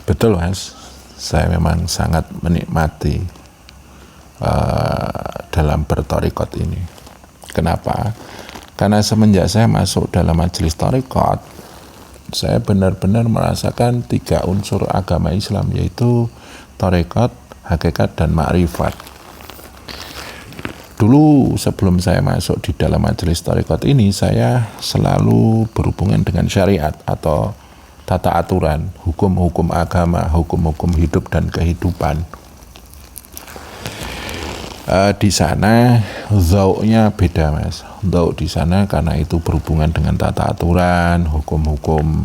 Betul Mas, saya memang sangat menikmati dalam bertorikot ini. Kenapa? Karena semenjak saya masuk dalam majelis torikot, saya benar-benar merasakan 3 unsur agama Islam, yaitu torikot, hakikat, dan ma'rifat. Dulu sebelum saya masuk di dalam majelis torikot ini, saya selalu berhubungan dengan syariat atau tata aturan, hukum-hukum agama, hukum-hukum hidup dan kehidupan. Di sana zauknya beda Mas. Zauk di sana karena itu berhubungan dengan tata aturan, hukum-hukum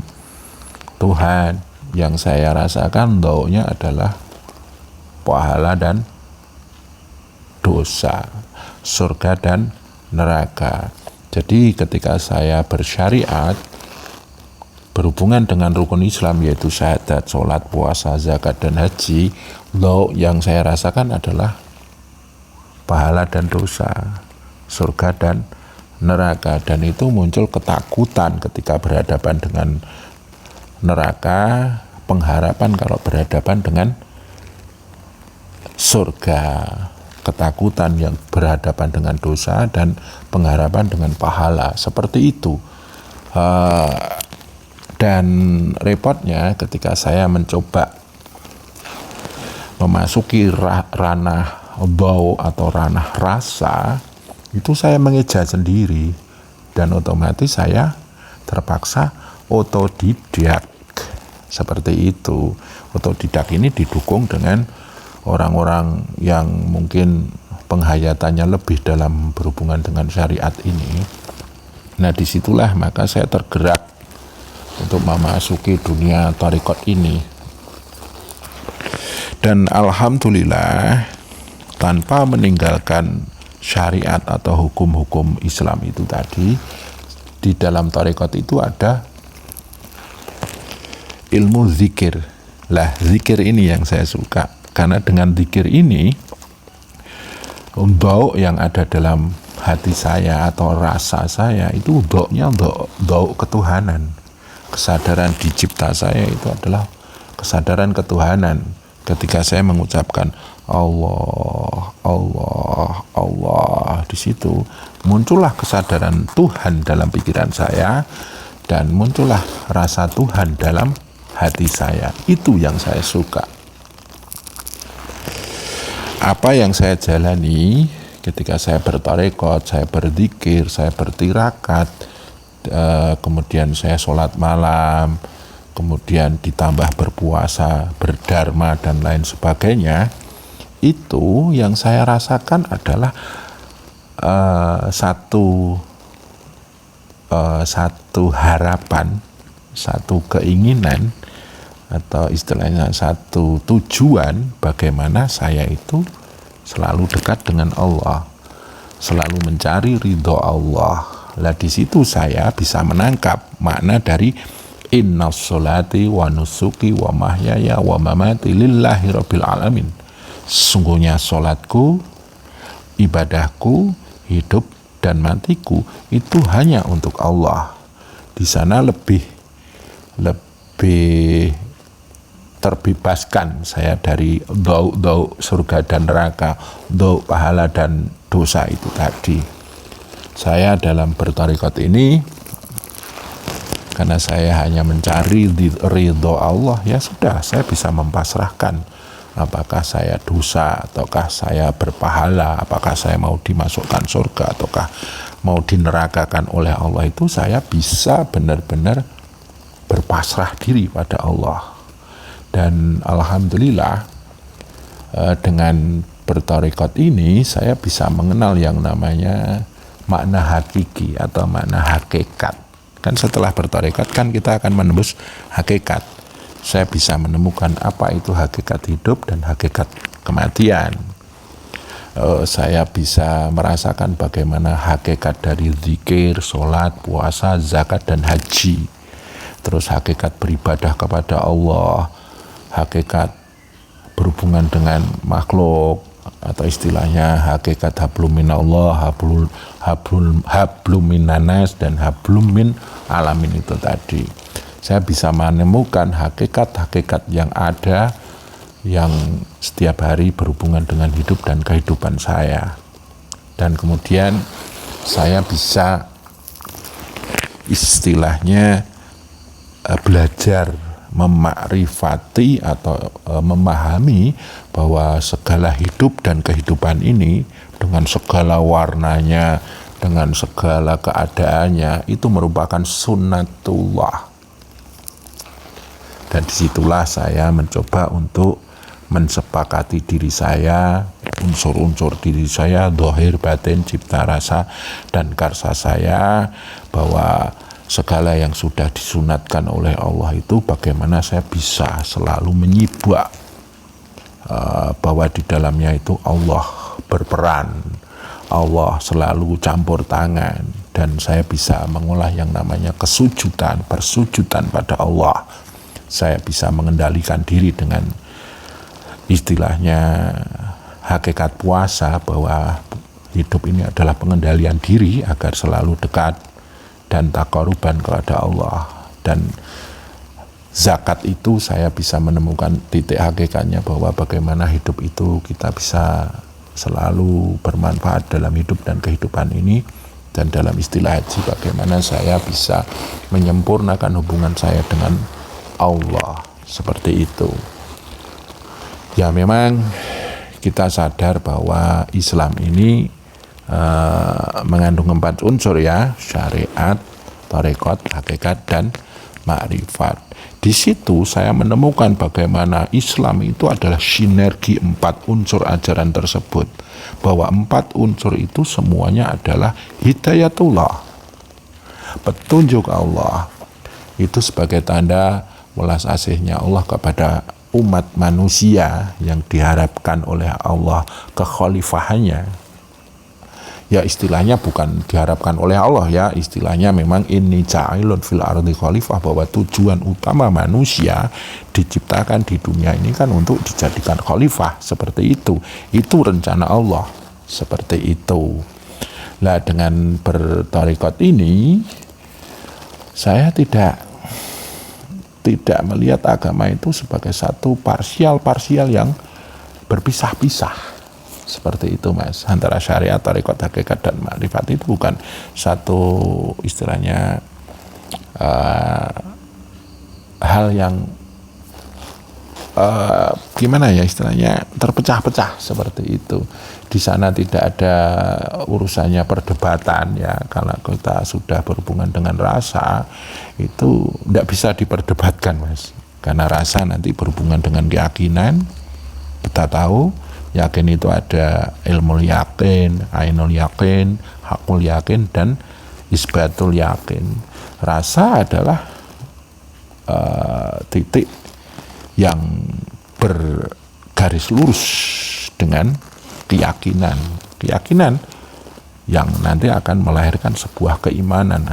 Tuhan. Yang saya rasakan zauknya adalah pahala dan dosa, surga dan neraka. Jadi ketika saya bersyariat, berhubungan dengan rukun Islam yaitu syahadat, sholat, puasa, zakat, dan haji, zauk yang saya rasakan adalah pahala dan dosa, surga dan neraka. Dan itu muncul ketakutan ketika berhadapan dengan neraka, pengharapan kalau berhadapan dengan surga, ketakutan yang berhadapan dengan dosa, dan pengharapan dengan pahala. Seperti itu. Dan repotnya ketika saya mencoba memasuki ranah bau atau ranah rasa, itu saya mengeja sendiri, dan otomatis saya terpaksa otodidak. Seperti itu. Otodidak ini didukung dengan orang-orang yang mungkin penghayatannya lebih dalam berhubungan dengan syariat ini. Nah, disitulah maka saya tergerak untuk memasuki dunia torikot ini. Dan alhamdulillah, tanpa meninggalkan syariat atau hukum-hukum Islam itu tadi, di dalam torikot itu ada ilmu zikir. Lah, zikir ini yang saya suka, karena dengan zikir ini bau yang ada dalam hati saya atau rasa saya itu baunya bau ketuhanan. Kesadaran di cipta saya itu adalah kesadaran ketuhanan. Ketika saya mengucapkan Allah, Allah, Allah, di situ muncullah kesadaran Tuhan dalam pikiran saya, dan muncullah rasa Tuhan dalam hati saya. Itu yang saya suka. Apa yang saya jalani ketika saya bertarekat, saya berzikir, saya bertirakat, kemudian saya sholat malam, kemudian ditambah berpuasa, berdharma, dan lain sebagainya, itu yang saya rasakan adalah satu harapan, satu keinginan, atau istilahnya satu tujuan, bagaimana saya itu selalu dekat dengan Allah, selalu mencari ridho Allah. Lah, di situ saya bisa menangkap makna dari inna sholati wa nusuki wa mahyaya wa mamati lillahi rabbil alamin. Sesungguhnya sholatku, ibadahku, hidup dan matiku itu hanya untuk Allah. Di sana lebih terbebaskan saya dari dauk surga dan neraka, dauk pahala dan dosa itu tadi. Saya dalam bertarekat ini, karena saya hanya mencari ridho Allah, ya sudah, saya bisa mempasrahkan apakah saya dosa ataukah saya berpahala, apakah saya mau dimasukkan surga ataukah mau dinerakakan oleh Allah. Itu saya bisa benar-benar berpasrah diri pada Allah. Dan alhamdulillah, dengan bertarekat ini saya bisa mengenal yang namanya makna hakiki atau makna hakikat. Kan setelah bertarekat kan kita akan menembus hakikat. Saya bisa menemukan apa itu hakikat hidup dan hakikat kematian. Saya bisa merasakan bagaimana hakikat dari zikir, sholat, puasa, zakat, dan haji. Terus hakikat beribadah kepada Allah, hakikat berhubungan dengan makhluk, atau istilahnya hakikat hablum minallah, hablum minanas, dan hablum min alamin itu tadi. saya bisa menemukan hakikat-hakikat yang ada yang setiap hari berhubungan dengan hidup dan kehidupan saya. Dan kemudian saya bisa istilahnya belajar memakrifati atau memahami bahwa segala hidup dan kehidupan ini dengan segala warnanya, dengan segala keadaannya itu merupakan sunnatullah. Dan disitulah saya mencoba untuk mensepakati diri saya, unsur-unsur diri saya, dhahir, batin, cipta, rasa, dan karsa saya, bahwa segala yang sudah disunatkan oleh Allah itu bagaimana saya bisa selalu menyibak bahwa di dalamnya itu Allah berperan, Allah selalu campur tangan, dan saya bisa mengolah yang namanya kesujudan, persujudan pada Allah. Saya bisa mengendalikan diri dengan istilahnya hakikat puasa, bahwa hidup ini adalah pengendalian diri agar selalu dekat dan taqarruban kepada Allah. Dan zakat itu saya bisa menemukan titik hakikatnya, bahwa bagaimana hidup itu kita bisa selalu bermanfaat dalam hidup dan kehidupan ini. Dan dalam istilah haji, bagaimana saya bisa menyempurnakan hubungan saya dengan Allah, seperti itu. Ya, memang kita sadar bahwa Islam ini mengandung 4 unsur ya, syariat, tarekat, hakikat, dan ma'rifat. Di situ saya menemukan bagaimana Islam itu adalah sinergi 4 unsur ajaran tersebut, bahwa 4 unsur itu semuanya adalah hidayatullah, petunjuk Allah. Itu sebagai tanda welas asihnya Allah kepada umat manusia yang diharapkan oleh Allah kekhalifahannya. Ya, istilahnya bukan diharapkan oleh Allah ya, istilahnya memang inni ja'ilun fil ardi khalifah, bahwa tujuan utama manusia diciptakan di dunia ini kan untuk dijadikan khalifah, seperti itu. Itu rencana Allah, seperti itu. Nah, dengan bertarekat ini saya tidak melihat agama itu sebagai satu parsial yang berpisah-pisah, seperti itu Mas. Antara syariat, tarekat, hakikat, dan ma'rifat itu bukan satu istilahnya hal yang gimana ya istilahnya, terpecah-pecah seperti itu. Di sana tidak ada urusannya perdebatan ya. Kalau kita sudah berhubungan dengan rasa, itu tidak bisa diperdebatkan Mas, karena rasa nanti berhubungan dengan keyakinan. Kita tahu yakin itu ada ilmu yakin, ainul yakin, hakul yakin, dan isbatul yakin. Rasa adalah titik yang bergaris lurus dengan keyakinan yang nanti akan melahirkan sebuah keimanan